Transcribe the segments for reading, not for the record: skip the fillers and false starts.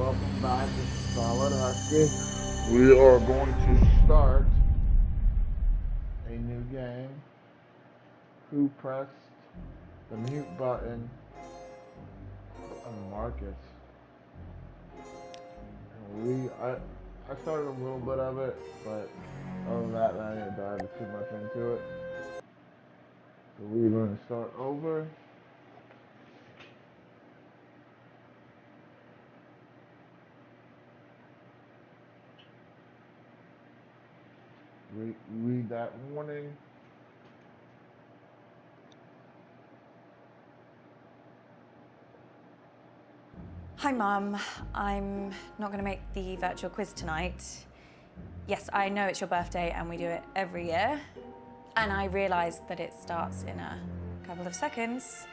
welcome back to Solid Husky. We are going to start a new game. Who pressed the mute button on Marcus? I started a little bit of it, but other than that, I didn't dive too much into it. So we're going to start over. Read that warning. Hi, Mum. I'm not going to make the virtual quiz tonight. Yes, I know it's your birthday and we do it every year. And I realise that it starts in a couple of seconds.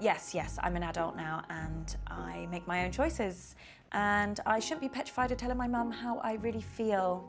Yes, I'm an adult now and I make my own choices. And I shouldn't be petrified of telling my mum how I really feel.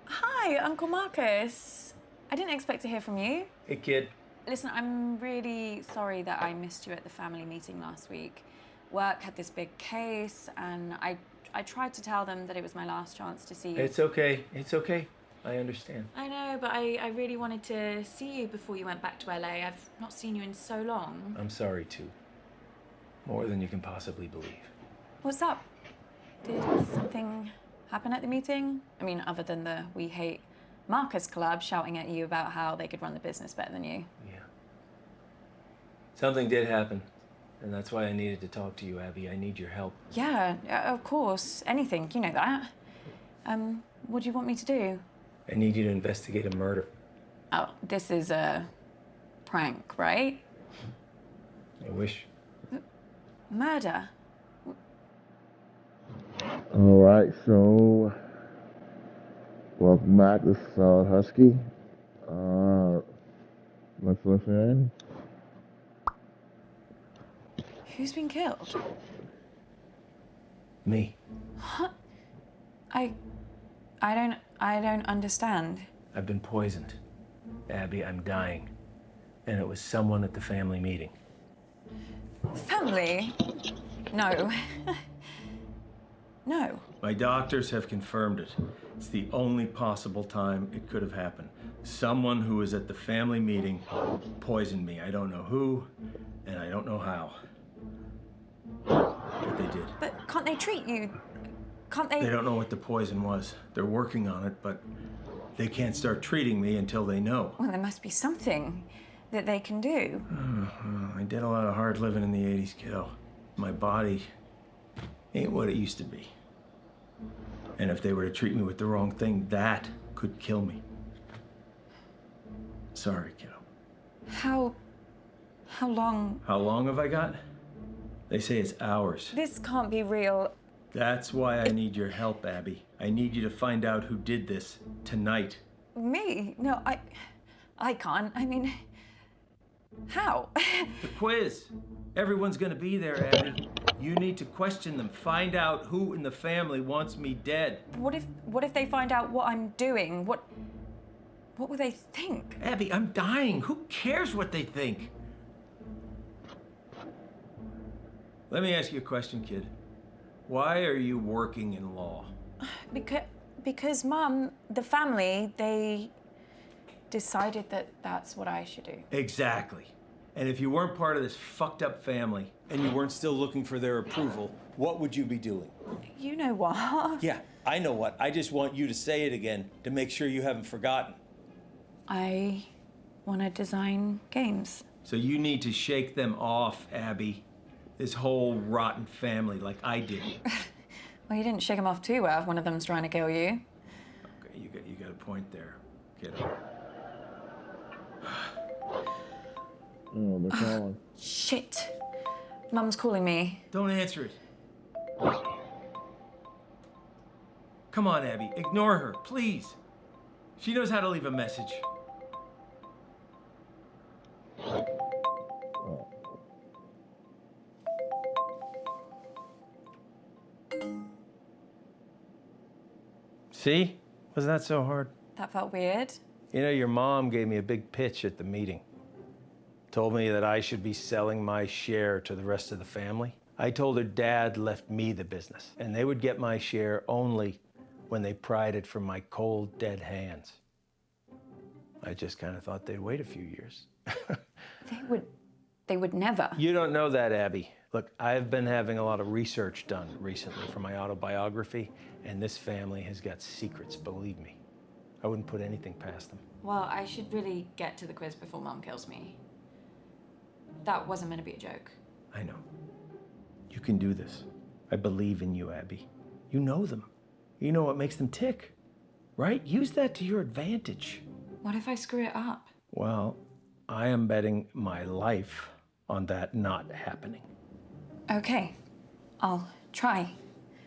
Hi, Uncle Marcus. I didn't expect to hear from you. Hey, kid. Listen, I'm really sorry that I missed you at the family meeting last week. Work had this big case, and I tried to tell them that it was my last chance to see you. It's okay. It's okay. I understand. I know, but I really wanted to see you before you went back to LA. I've not seen you in so long. I'm sorry, too. More than you can possibly believe. What's up? Did something happen at the meeting? I mean, other than the We Hate Marcus Club shouting at you about how they could run the business better than you. Yeah. Something did happen, and that's why I needed to talk to you, Abby. I need your help. Yeah, of course. Anything, you know that. What do you want me to do? I need you to investigate a murder. Oh, this is a prank, right? I wish. Murder? Alright, so welcome back to Solid Husky. Let's listen in. Who's been killed? Me. What? I don't understand. I've been poisoned. Abby, I'm dying. And it was someone at the family meeting. Family? No. No. My doctors have confirmed it. It's the only possible time it could have happened. Someone who was at the family meeting poisoned me. I don't know who, and I don't know how. But they did. But can't they treat you? Can't they? They don't know what the poison was. They're working on it, but they can't start treating me until they know. Well, there must be something that they can do. I did a lot of hard living in the 80s, kiddo. My body ain't what it used to be. And if they were to treat me with the wrong thing, that could kill me. Sorry, kiddo. How long? How long have I got? They say it's hours. This can't be real. That's why I need your help, Abby. I need you to find out who did this tonight. Me? No, I can't. I mean, how? The quiz. Everyone's gonna be there, Abby. You need to question them. Find out who in the family wants me dead. What if they find out what I'm doing? What will they think? Abby, I'm dying. Who cares what they think? Let me ask you a question, kid. Why are you working in law? Because Mum, the family, they decided that that's what I should do. Exactly. And if you weren't part of this fucked up family and you weren't still looking for their approval, what would you be doing? You know what? Yeah, I know what. I just want you to say it again to make sure you haven't forgotten. I want to design games. So you need to shake them off, Abby. This whole rotten family like I did. Well, you didn't shake them off too well if one of them's trying to kill you. Okay, you got a point there, kiddo. Oh, they're calling. Shit. Mum's calling me. Don't answer it. Come on, Abby, ignore her, please. She knows how to leave a message. See? Wasn't that so hard? That felt weird. You know, your mom gave me a big pitch at the meeting. Told me that I should be selling my share to the rest of the family. I told her Dad left me the business, and they would get my share only when they pried it from my cold, dead hands. I just kind of thought they'd wait a few years. They would never. You don't know that, Abby. Look, I've been having a lot of research done recently for my autobiography, and this family has got secrets, believe me. I wouldn't put anything past them. Well, I should really get to the quiz before Mum kills me. That wasn't meant to be a joke. I know. You can do this. I believe in you, Abby. You know them. You know what makes them tick, right? Use that to your advantage. What if I screw it up? Well, I am betting my life on that not happening. Okay, I'll try.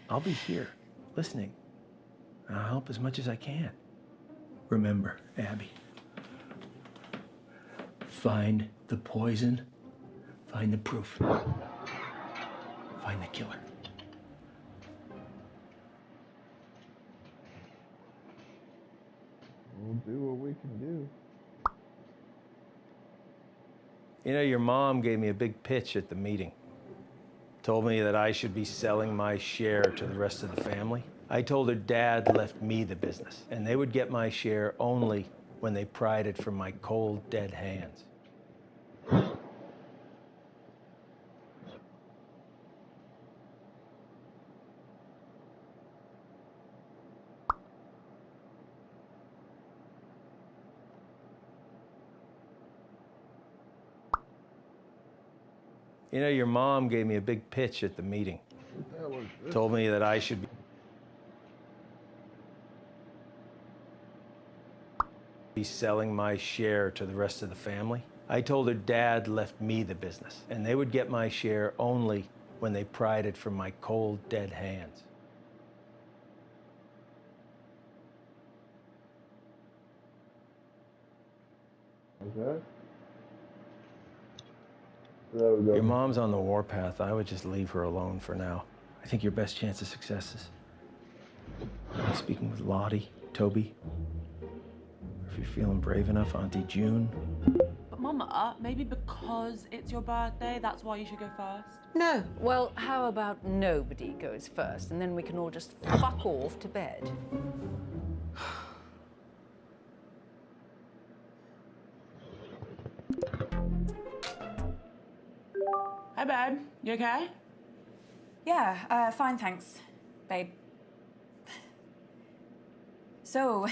I'll be here, listening. I'll help as much as I can. Remember, Abby, find the poison, find the proof, find the killer. We'll do what we can do. You know, your mom gave me a big pitch at the meeting. Told me that I should be selling my share to the rest of the family. I told her Dad left me the business, and they would get my share only when they pried it from my cold, dead hands. You know, your mom gave me a big pitch at the meeting. What the hell was this? Told me that I should be selling my share to the rest of the family. I told her Dad left me the business, and they would get my share only when they pried it from my cold, dead hands. Okay. So there we go. Your mom's on the warpath. I would just leave her alone for now. I think your best chance of success is speaking with Lottie, Toby, or if you're feeling brave enough, Auntie June. But Mama, maybe because it's your birthday, that's why you should go first. No. Well, how about nobody goes first, and then we can all just fuck off to bed? Hi, babe. You okay? Yeah, fine, thanks, babe. So,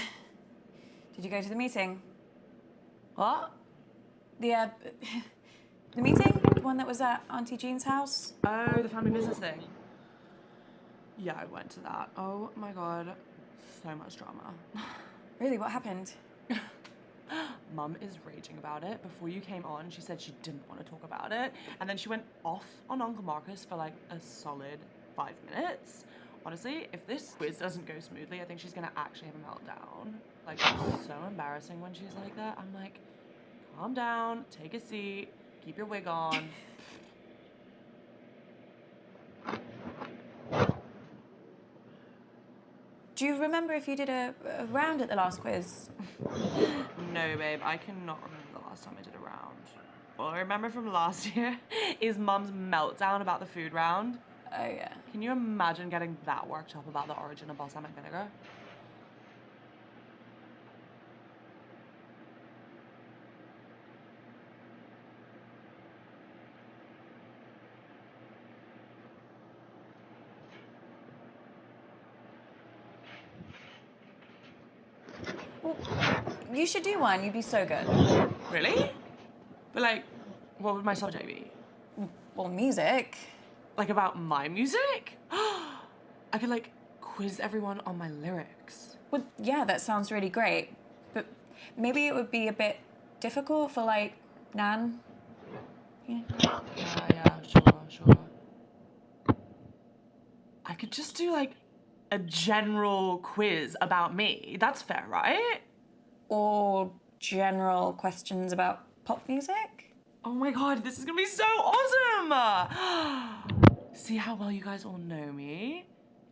did you go to the meeting? What? The meeting? The one that was at Auntie Jean's house? Oh, the family business thing. Yeah, I went to that. Oh my god, so much drama. Really, what happened? Mum is raging about it. Before you came on, she said she didn't want to talk about it. And then she went off on Uncle Marcus for like a solid 5 minutes. Honestly, if this quiz doesn't go smoothly, I think she's gonna actually have a meltdown. Like, it's so embarrassing when she's like that. I'm like, calm down, take a seat, keep your wig on. Do you remember if you did a round at the last quiz? No, babe, I cannot remember the last time I did a round. All I remember from last year is Mum's meltdown about the food round. Oh, yeah. Can you imagine getting that worked up about the origin of balsamic vinegar? Well, you should do one. You'd be so good. Really? But like, what would my subject be? Well, music. Like about my music? I could like quiz everyone on my lyrics. Well, yeah, that sounds really great. But maybe it would be a bit difficult for, like, Nan. Yeah. Yeah, sure. I could just do like a general quiz about me. That's fair, right? Or general questions about pop music? Oh my god, this is gonna be so awesome! See how well you guys all know me?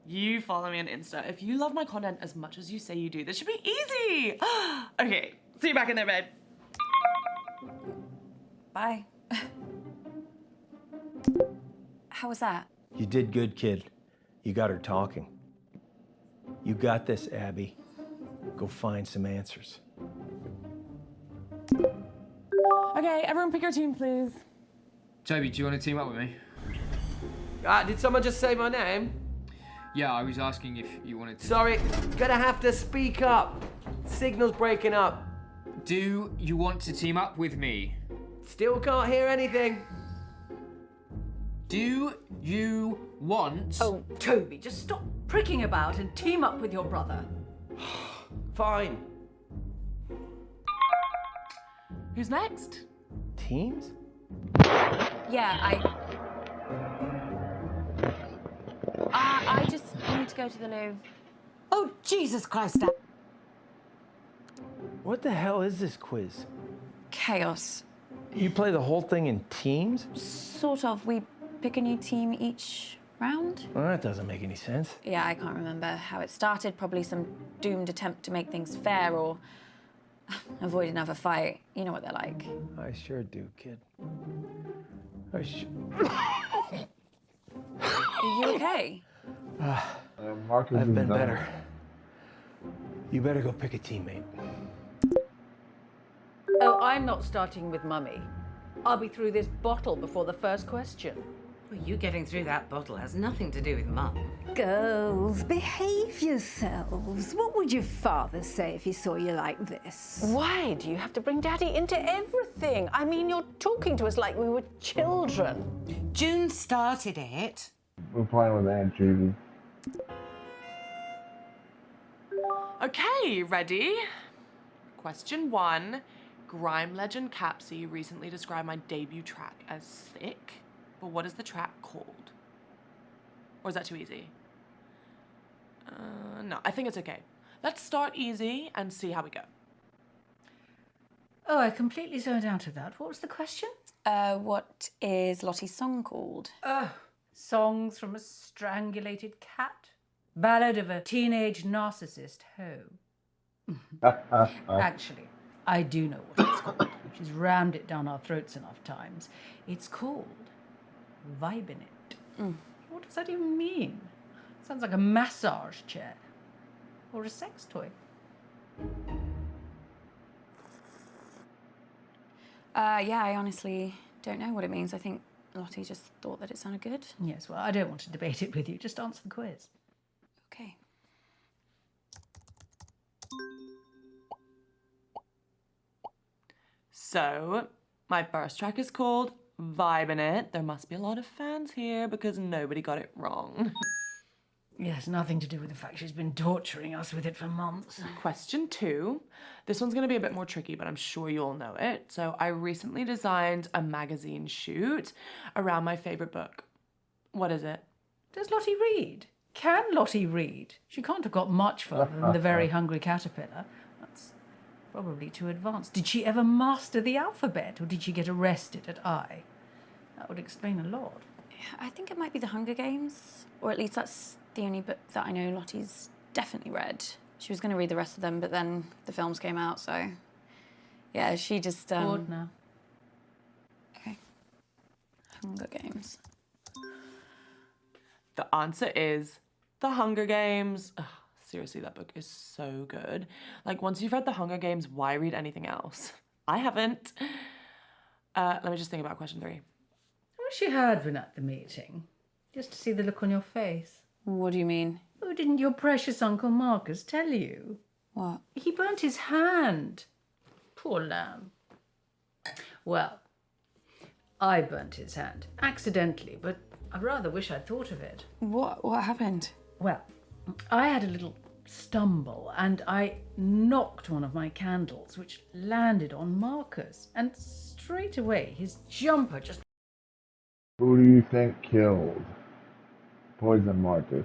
You follow me on Insta. If you love my content as much as you say you do, this should be easy. Okay, see you back in there, babe. Bye. How was that? You did good, kid. You got her talking. You got this, Abby. Go find some answers. Okay, everyone pick your team, please. Toby, do you want to team up with me? Did someone just say my name? Yeah, I was asking if you wanted to. Sorry, gonna have to speak up. Signal's breaking up. Do you want to team up with me? Still can't hear anything. Do you want... Oh, Toby, just stop pricking about and team up with your brother. Fine. Who's next? Teams? Yeah, I just need to go to the loo. Oh, Jesus Christ, Dad. What the hell is this quiz? Chaos. You play the whole thing in teams? Sort of. We pick a new team each round. Well, that doesn't make any sense. Yeah, I can't remember how it started. Probably some doomed attempt to make things fair or avoid another fight. You know what they're like. I sure do, kid. Are you okay? Marcus I've is been done. better. You better go pick a teammate. Oh, I'm not starting with Mummy. I'll be through this bottle before the first question. Well, you getting through that bottle has nothing to do with Mum. Girls, behave yourselves. What would your father say if he saw you like this? Why do you have to bring Daddy into everything? I mean, you're talking to us like we were children. June started it. We're playing with Aunt Judy. Okay, ready? Question 1. Grime legend Capsy recently described my debut track as sick, but what is the track called? Or is that too easy? No, I think it's okay. Let's start easy and see how we go. Oh, I completely zoned out of that. What was the question? What is Lottie's song called? Songs from a strangulated cat? Ballad of a teenage narcissist hoe. Actually, I do know what it's called. She's rammed it down our throats enough times. It's called Vibing It. What does that even mean? Sounds like a massage chair. Or a sex toy. Yeah, I honestly don't know what it means. I think Lottie just thought that it sounded good. Yes, well, I don't want to debate it with you. Just answer the quiz. Okay. So, my first track is called Vibin' It. There must be a lot of fans here because nobody got it wrong. Yes, nothing to do with the fact she's been torturing us with it for months. Question 2. This one's gonna be a bit more tricky, but I'm sure you all know it. So I recently designed a magazine shoot around my favorite book. What is it? Does Lottie read? Can Lottie read? She can't have got much further than The Very Hungry Caterpillar. That's probably too advanced. Did she ever master the alphabet, or did she get arrested at I? That would explain a lot. I think it might be The Hunger Games, or at least that's the only book that I know Lottie's definitely read. She was going to read the rest of them, but then the films came out, so yeah, she just Bored now. Okay. Hunger Games. The answer is The Hunger Games. Ugh, seriously, that book is so good. Like, once you've read The Hunger Games, why read anything else? I haven't. Let me just think about question 3. I wish you had been at the meeting, just to see the look on your face. What do you mean? Oh, didn't your precious Uncle Marcus tell you? What? He burnt his hand. Poor lamb. Well, I burnt his hand. Accidentally, but I rather wish I'd thought of it. What happened? Well, I had a little stumble and I knocked one of my candles, which landed on Marcus. And straight away, his jumper just... Who do you think killed Poison Marcus?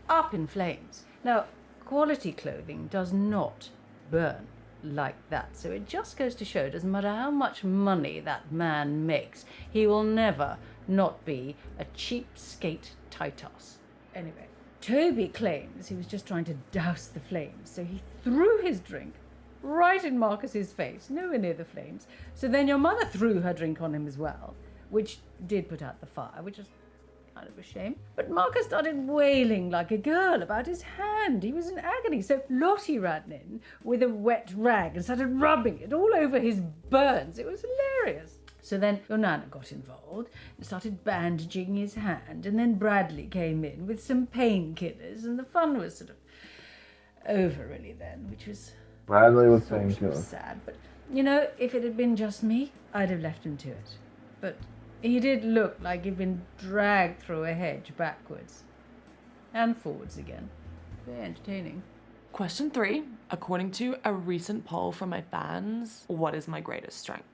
up in flames. Now, quality clothing does not burn like that, so it just goes to show, doesn't matter how much money that man makes, he will never not be a cheapskate Titus. Anyway, Toby claims he was just trying to douse the flames, so he threw his drink right in Marcus's face, nowhere near the flames. So then your mother threw her drink on him as well, which did put out the fire, which is kind of a shame. But Marcus started wailing like a girl about his hand. He was in agony. So Lottie ran in with a wet rag and started rubbing it all over his burns. It was hilarious. So then your Nana got involved and started bandaging his hand, and then Bradley came in with some painkillers, and the fun was sort of over really then, which was Bradley was sort of painkillers. sad. But, you know, if it had been just me, I'd have left him to it. But he did look like he'd been dragged through a hedge backwards and forwards again. Very entertaining. Question 3. According to a recent poll from my fans, what is my greatest strength?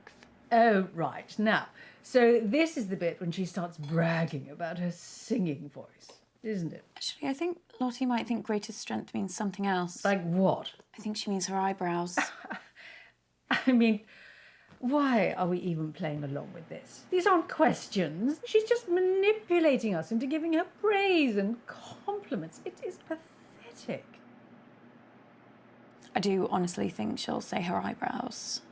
Oh, right. Now, so this is the bit when she starts bragging about her singing voice, isn't it? Actually, I think Lottie might think greatest strength means something else. Like what? I think she means her eyebrows. I mean, why are we even playing along with this? These aren't questions. She's just manipulating us into giving her praise and compliments. It is pathetic. I do honestly think she'll say her eyebrows.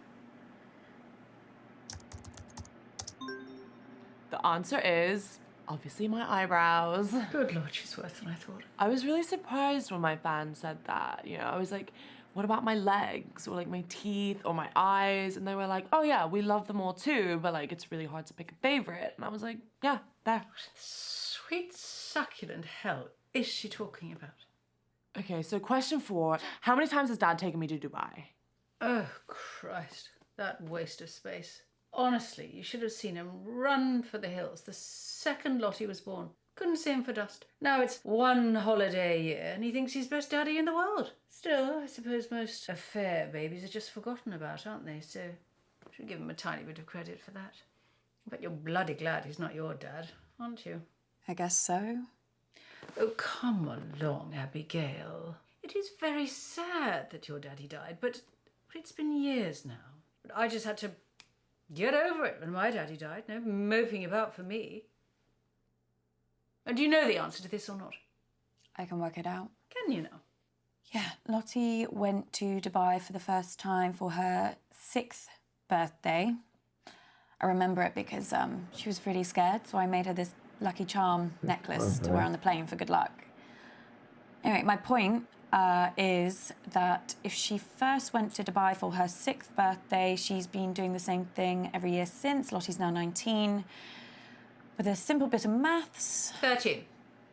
The answer is obviously my eyebrows. Good Lord, she's worse than I thought. I was really surprised when my fans said that. You know, I was like, what about my legs or like my teeth or my eyes? And they were like, oh yeah, we love them all too, but like it's really hard to pick a favorite. And I was like, yeah, there. Sweet succulent hell is she talking about? Okay, so question 4. How many times has Dad taken me to Dubai? Oh, Christ. That waste of space. Honestly, you should have seen him run for the hills the second Lottie was born. Couldn't see him for dust. Now it's one holiday a year and he thinks he's best daddy in the world. Still, I suppose most affair babies are just forgotten about, aren't they? So I should give him a tiny bit of credit for that. But you're bloody glad he's not your dad, aren't you? I guess so. Oh, come along, Abigail. It is very sad that your daddy died, but it's been years now. But I just had to get over it when my daddy died. No moping about for me. And do you know the answer to this or not? I can work it out. Can you now? Yeah, Lottie went to Dubai for the first time for her 6th birthday. I remember it because she was really scared, so I made her this Lucky Charm necklace to wear on the plane for good luck. Anyway, my point is that if she first went to Dubai for her 6th birthday, she's been doing the same thing every year since. Lottie's now 19. With a simple bit of maths... 13.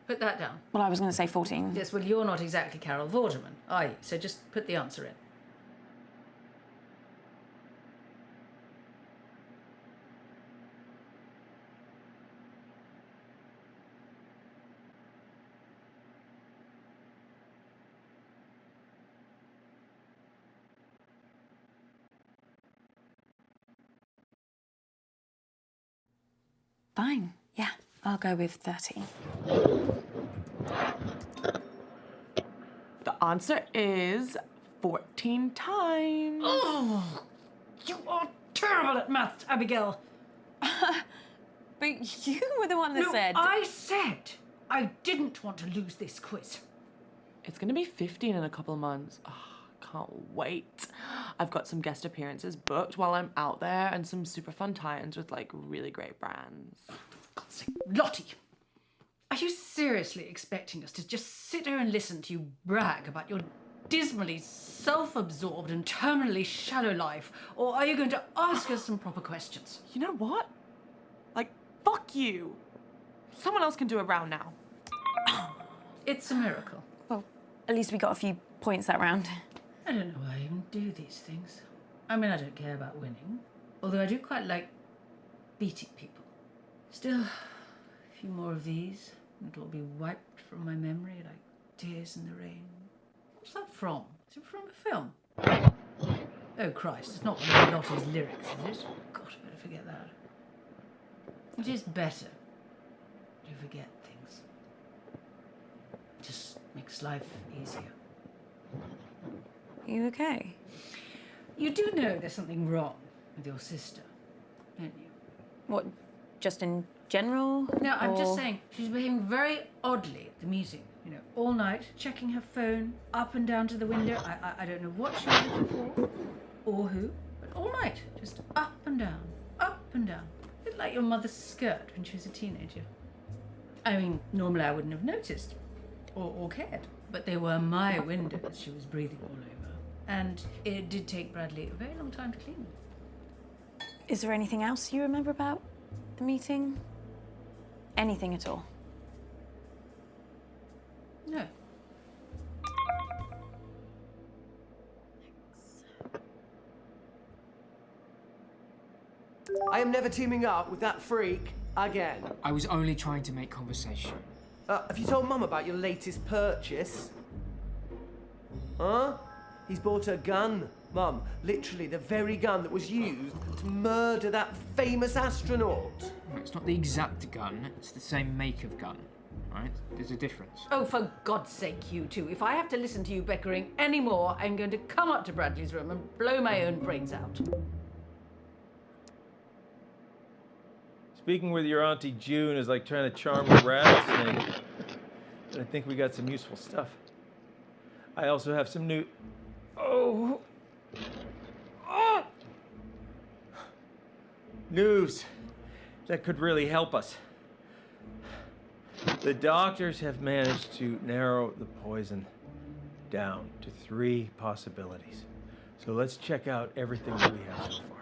Put that down. Well, I was going to say 14. Yes, well, you're not exactly Carol Vorderman, are you? So just put the answer in. Fine. Yeah, I'll go with 13. The answer is 14 times. Oh, you are terrible at maths, Abigail. But you were the one that said... I said I didn't want to lose this quiz. It's gonna be 15 in a couple of months. Oh, can't wait. I've got some guest appearances booked while I'm out there and some super fun tie-ins with like really great brands. For God's sake, Lottie, are you seriously expecting us to just sit here and listen to you brag about your dismally self-absorbed and terminally shallow life, or are you going to ask us some proper questions? You know what? Like, fuck you. Someone else can do a round now. It's a miracle. Well, at least we got a few points that round. I don't know why I even do these things. I mean, I don't care about winning, although I do quite like beating people. Still, a few more of these, and it'll all be wiped from my memory like tears in the rain. What's that from? Is it from a film? Oh, Christ, it's not one of Lottie's lyrics, is it? God, I better forget that. It is better to forget things. It just makes life easier. Are you okay? You do know there's something wrong with your sister, don't you? What, just in general? No, I'm just or- saying she's behaving very oddly at the meeting. You know, all night, checking her phone, up and down to the window. I don't know what she was looking for, or who, but all night, just up and down, up and down. A bit like your mother's skirt when she was a teenager. I mean, normally I wouldn't have noticed, or cared, but they were my windows she was breathing all over. And it did take Bradley a very long time to clean them. Is there anything else you remember about the meeting? Anything at all? No. I am never teaming up with that freak again. I was only trying to make conversation. Have you told Mum about your latest purchase? Huh? He's bought a gun, Mum. Literally the very gun that was used to murder that famous astronaut. It's not the exact gun, it's the same make of gun, right? There's a difference. Oh, for God's sake, you two. If I have to listen to you bickering anymore, I'm going to come up to Bradley's room and blow my own brains out. Speaking with your Auntie June is like trying to charm a rattlesnake. But I think we got some useful stuff. I also have some new... Oh! Oh! News that could really help us. The doctors have managed to narrow the poison down to 3 possibilities. So let's check out everything that we have so far.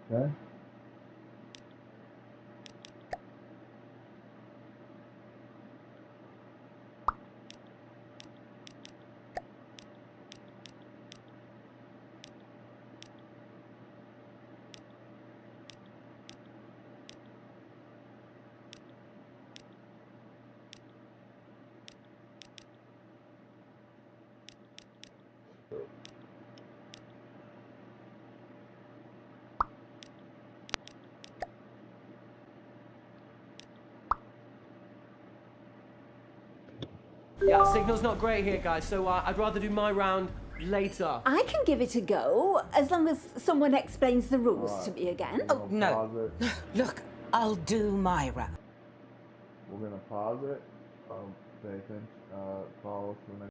Okay. Yeah, signal's not great here, guys, so I'd rather do my round later. I can give it a go, as long as someone explains the rules to me again. Oh, no. Look, I'll do my round. We're gonna pause it. Pay attention. Follow us for the next.